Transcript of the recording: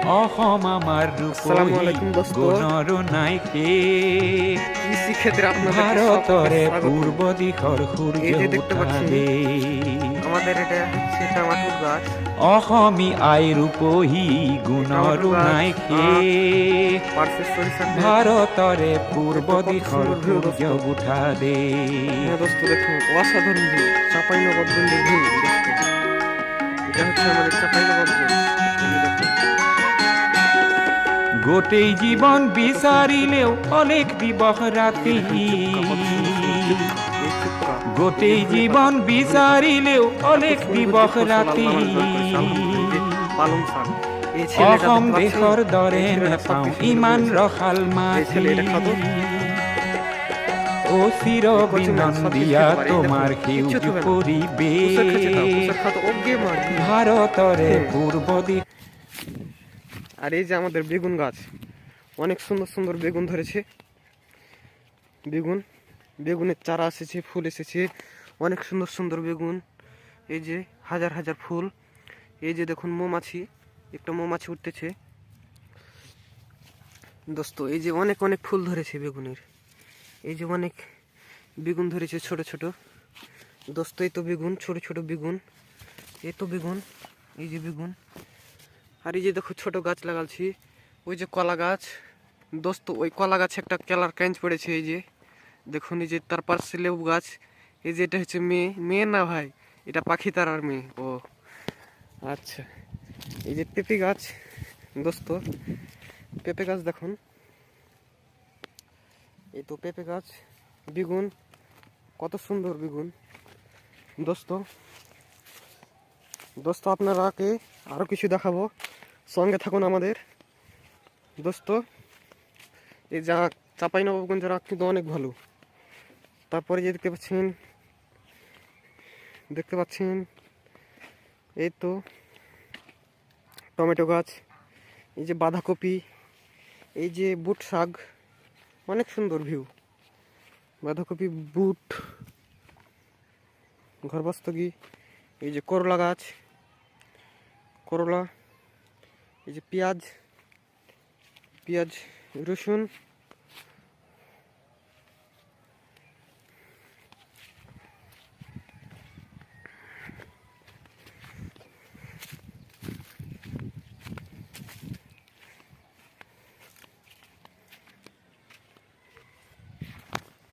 অসম আমাৰ ৰূপহী গুণৰ নাইকে ভাৰতৰে পূৰ্ব দিশৰ সূৰ্য উঠা আমাদের এটা হচ্ছে টমেটোর গাছ। অসমী আই ৰূপহী গুণৰ নাইকে ভাৰতৰে পূৰ্ব দিশৰ সূৰ্য উঠা হ্যাঁ দোস্ত দেখুন, অসাধারণ ভিউ, চাঁপাইনবাবগঞ্জের ভিউ দোস্ত। এটা হচ্ছে আমাদের চাঁপাইনবাবগঞ্জ। গোটেই জীৱন বিচাৰিলেও অলেখ দিবস ৰাতি গোটেই জীৱন বিচাৰিলেও অলেখ দিবস ৰাতি অসম দেশৰ দৰে নেপাওঁ ইমান ৰসাল মাটি ও চিৰ বিনন্দিয়া তোমাৰ সেউজ পৰিৱেশ ভাৰতৰে পূৰ্ব দিশ। আর এই যে আমাদের বেগুন গাছ, অনেক সুন্দর সুন্দর বেগুন ধরেছে। বেগুনের চারা এসেছে, ফুল এসেছে, অনেক সুন্দর সুন্দর বেগুন। এই যে হাজার হাজার ফুল। এই যে দেখুন মৌমাছি, একটা মৌমাছি উঠতেছে দোস্ত। এই যে অনেক অনেক ফুল ধরেছে বেগুনের। এই যে অনেক বেগুন ধরেছে ছোট ছোট দোস্ত। এই তো বেগুন, ছোট ছোট বেগুন। এই তো বেগুন, এই যে বেগুন। আর এই যে দেখো ছোট গাছ লাগাচ্ছি, ওই যে কলা গাছ দোস্ত। ওই কলা গাছে একটা কেলার কাঁচ পড়েছে। এই যে দেখুন, এই যে তার পাশে লেবু গাছ। এই যে এটা হচ্ছে মেয়ে, মেয়ে না ভাই, এটা পাখি তারার মেয়ে। ও আচ্ছা। এই যে পেঁপে গাছ দোস্ত, পেঁপে গাছ দেখুন। এই তো পেঁপে গাছ, বেগুন, কত সুন্দর বেগুন দোস্ত। দোস্ত আপনারাকে আরো কিছু দেখাবো, সঙ্গে থাকুন আমাদের দোস্ত। এই যা চাঁপাইনবাবগঞ্জের আখ কিন্তু অনেক ভালো। তারপরে যে দেখতে পাচ্ছেন এই তো টমেটো গাছ, এই যে বাঁধাকপি, এই যে বুট শাক, অনেক সুন্দর ভিউ। বাঁধাকপি, বুট, ঘরবাস্তগি, এই যে করলা গাছ, করলা, এই যে পেঁয়াজ, রসুন,